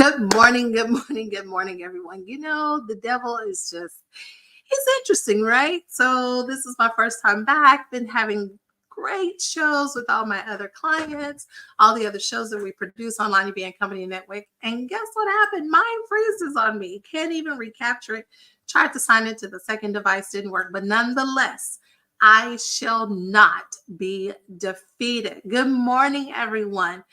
Good morning, good morning, good morning, everyone. You know, the devil is just, it's interesting, right? So, this is my first time back. Been having great shows with all my other clients, all the other shows that we produce on LonnieB and Company Network. And guess what happened? Mine freezes on me. Can't even recapture it. Tried to sign into the second device, didn't work. But nonetheless, I shall not be defeated. Good morning, everyone.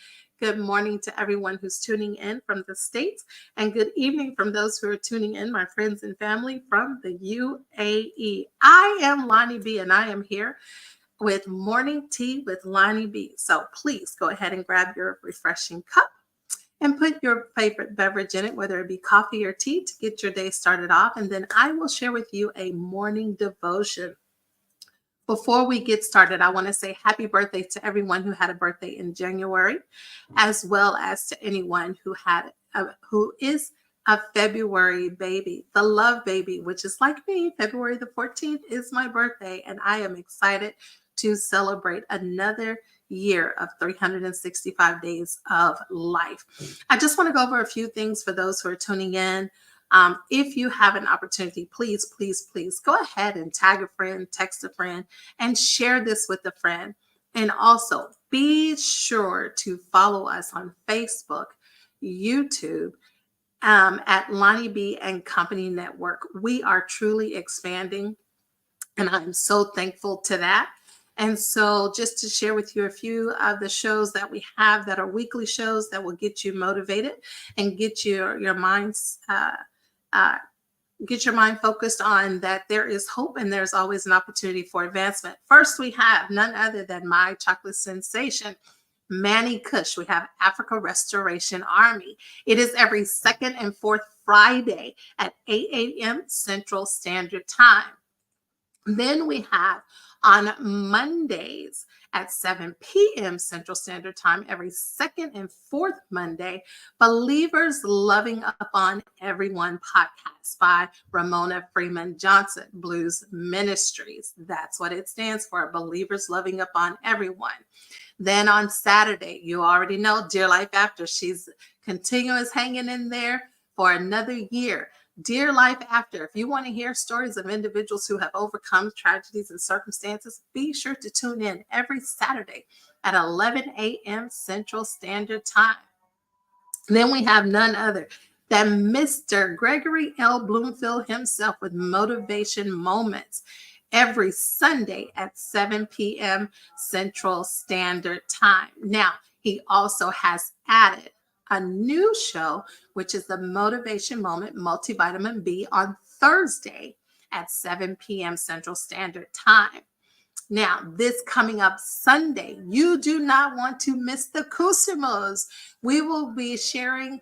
Good morning to everyone who's tuning in from the States, and good evening from those who are tuning in, my friends and family from the UAE. I am LonnieB, and I am here with Morning Tea with LonnieB. So please go ahead and grab your refreshing cup and put your favorite beverage in it, whether it be coffee or tea, to get your day started off. And then I will share with you a morning devotion. Before we get started, I want to say happy birthday to everyone who had a birthday in January, as well as to anyone who is a February baby, the love baby, which is like me. February the 14th is my birthday, and I am excited to celebrate another year of 365 days of life. I just want to go over a few things for those who are tuning in. If you have an opportunity, please, please, please go ahead and tag a friend, text a friend, and share this with a friend. And also be sure to follow us on Facebook, YouTube, at LonnieB and Company Network. We are truly expanding, and I'm so thankful to that. And so just to share with you a few of the shows that we have that are weekly shows that will get you motivated and get your minds get your mind focused on that there is hope and there's always an opportunity for advancement. First, we have none other than my chocolate sensation, Manny Kush. We have Africa Restoration Army. It is every second and fourth Friday at 8 a.m. Central Standard Time. Then we have on Mondays at 7 p.m. Central Standard Time, every second and fourth Monday, Believers Loving Upon Everyone podcast by Ramona Freeman Johnson, Blues Ministries. That's what it stands for, Believers Loving Upon Everyone. Then on Saturday, you already know, Dear Life After. She's continuous hanging in there for another year. Dear Life After. If you want to hear stories of individuals who have overcome tragedies and circumstances, be sure to tune in every Saturday at 11 a.m. Central Standard Time. Then we have none other than Mr. Gregory L. Bloomfield himself with Motivation Moments every Sunday at 7 p.m. Central Standard Time. Now, he also has added a new show, which is the Motivation Moment Multivitamin B on Thursday at 7 p.m. Central Standard Time. Now, this coming up Sunday, you do not want to miss the Cusimos. We will be sharing,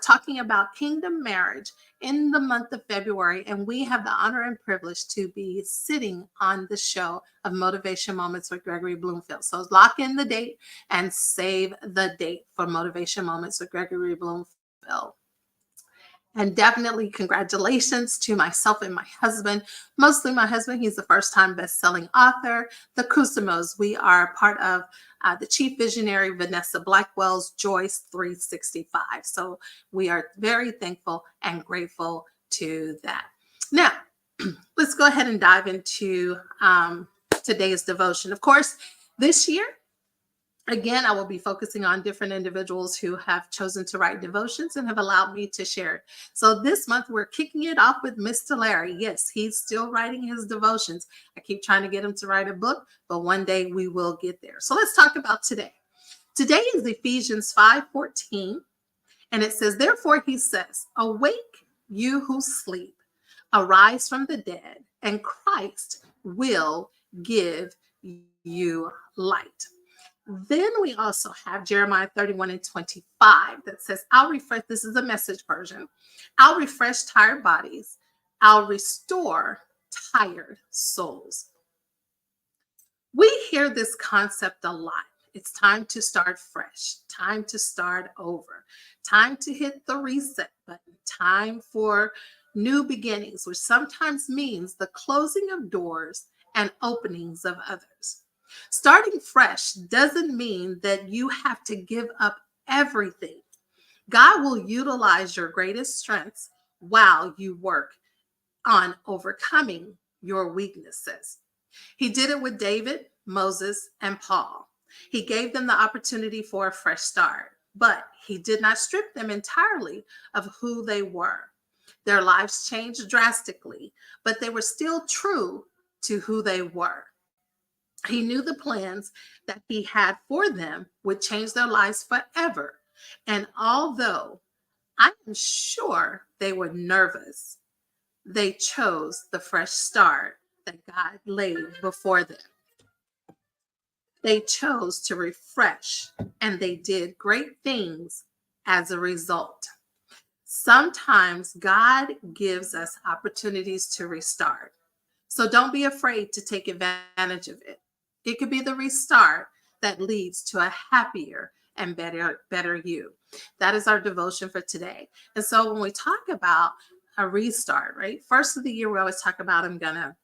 talking about kingdom marriage in the month of February, and we have the honor and privilege to be sitting on the show of Motivation Moments with Gregory Bloomfield. So lock in the date and save the date for Motivation Moments with Gregory Bloomfield. And definitely congratulations to myself and my husband, mostly my husband. He's the first-time best-selling author. The Cusimos, we are part of the chief visionary, Vanessa Blackwell's Joyce 365. So we are very thankful and grateful to that. Now, let's go ahead and dive into today's devotion. Of course, this year, again, I will be focusing on different individuals who have chosen to write devotions and have allowed me to share it. So this month, we're kicking it off with Mr. Larry. Yes, he's still writing his devotions. I keep trying to get him to write a book, but one day we will get there. So let's talk about today. Today is Ephesians 5:14, and it says, therefore, he says, awake, you who sleep, arise from the dead, and Christ will give you light. Then we also have Jeremiah 31:25 that says, I'll refresh, this is a Message version. I'll refresh tired bodies. I'll restore tired souls. We hear this concept a lot. It's time to start fresh, time to start over, time to hit the reset button, time for new beginnings, which sometimes means the closing of doors and openings of others. Starting fresh doesn't mean that you have to give up everything. God will utilize your greatest strengths while you work on overcoming your weaknesses. He did it with David, Moses, and Paul. He gave them the opportunity for a fresh start, but he did not strip them entirely of who they were. Their lives changed drastically, but they were still true to who they were. He knew the plans that he had for them would change their lives forever. And although I am sure they were nervous, they chose the fresh start that God laid before them. They chose to refresh, and they did great things as a result. Sometimes God gives us opportunities to restart. So don't be afraid to take advantage of it. It could be the restart that leads to a happier and better you. That is our devotion for today. And so when we talk about a restart, right? First of the year, we always talk about I'm going to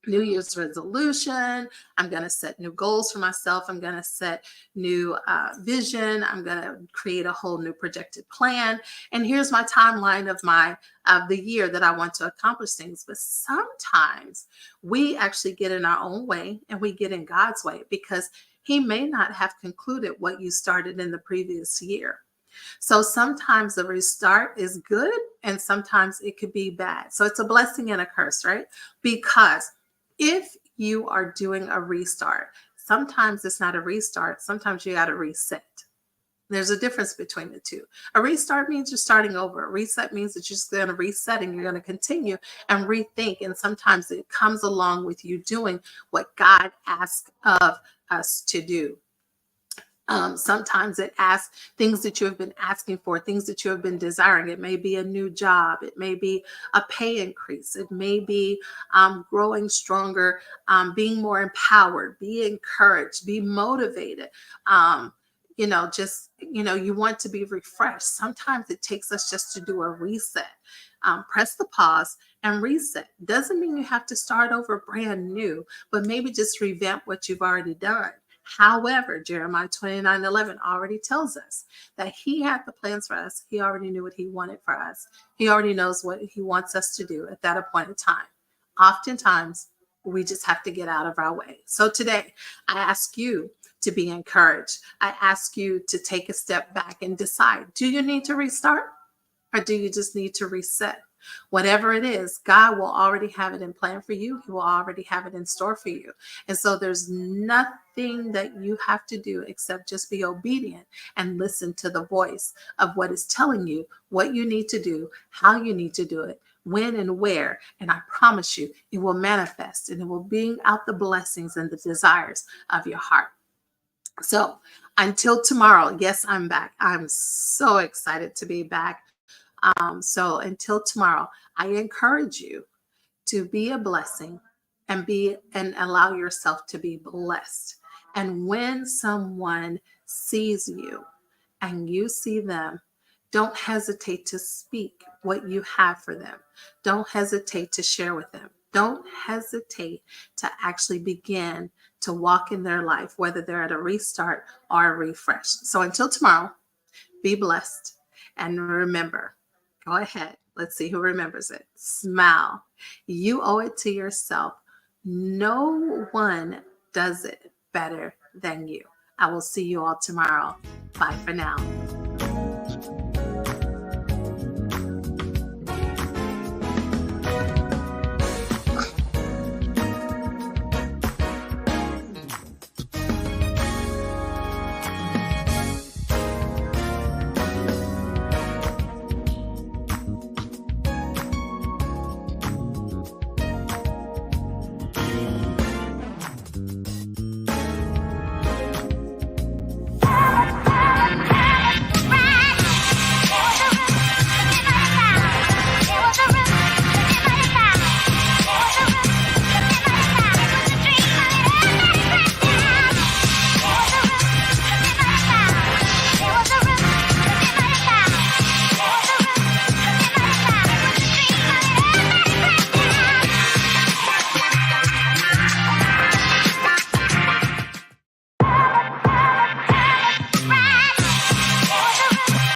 New Year's resolution. I'm going to set new goals for myself. I'm going to set new vision. I'm going to create a whole new projected plan. And here's my timeline of the year that I want to accomplish things. But sometimes we actually get in our own way and we get in God's way because He may not have concluded what you started in the previous year. So sometimes the restart is good and sometimes it could be bad. So it's a blessing and a curse, right? Because if you are doing a restart, sometimes it's not a restart. Sometimes you got to reset. There's a difference between the two. A restart means you're starting over. A reset means that you're just going to reset and you're going to continue and rethink. And sometimes it comes along with you doing what God asks of us to do. Sometimes it asks things that you have been asking for, things that you have been desiring. It may be a new job. It may be a pay increase. It may be growing stronger, being more empowered, be encouraged, be motivated. You want to be refreshed. Sometimes it takes us just to do a reset. Press the pause and reset. Doesn't mean you have to start over brand new, but maybe just revamp what you've already done. However, Jeremiah 29:11 already tells us that He had the plans for us. He already knew what He wanted for us. He already knows what He wants us to do at that appointed time. Oftentimes, we just have to get out of our way. So today, I ask you to be encouraged. I ask you to take a step back and decide, do you need to restart or do you just need to reset? Whatever it is, God will already have it in plan for you. He will already have it in store for you. And so there's nothing that you have to do except just be obedient and listen to the voice of what is telling you what you need to do, how you need to do it, when and where. And I promise you, it will manifest and it will bring out the blessings and the desires of your heart. So until tomorrow, yes, I'm back. I'm so excited to be back. So until tomorrow, I encourage you to be a blessing and allow yourself to be blessed. And when someone sees you and you see them, don't hesitate to speak what you have for them. Don't hesitate to share with them. Don't hesitate to actually begin to walk in their life, whether they're at a restart or a refresh. So until tomorrow, be blessed. And remember, go ahead. Let's see who remembers it. Smile. You owe it to yourself. No one does it better than you. I will see you all tomorrow. Bye for now.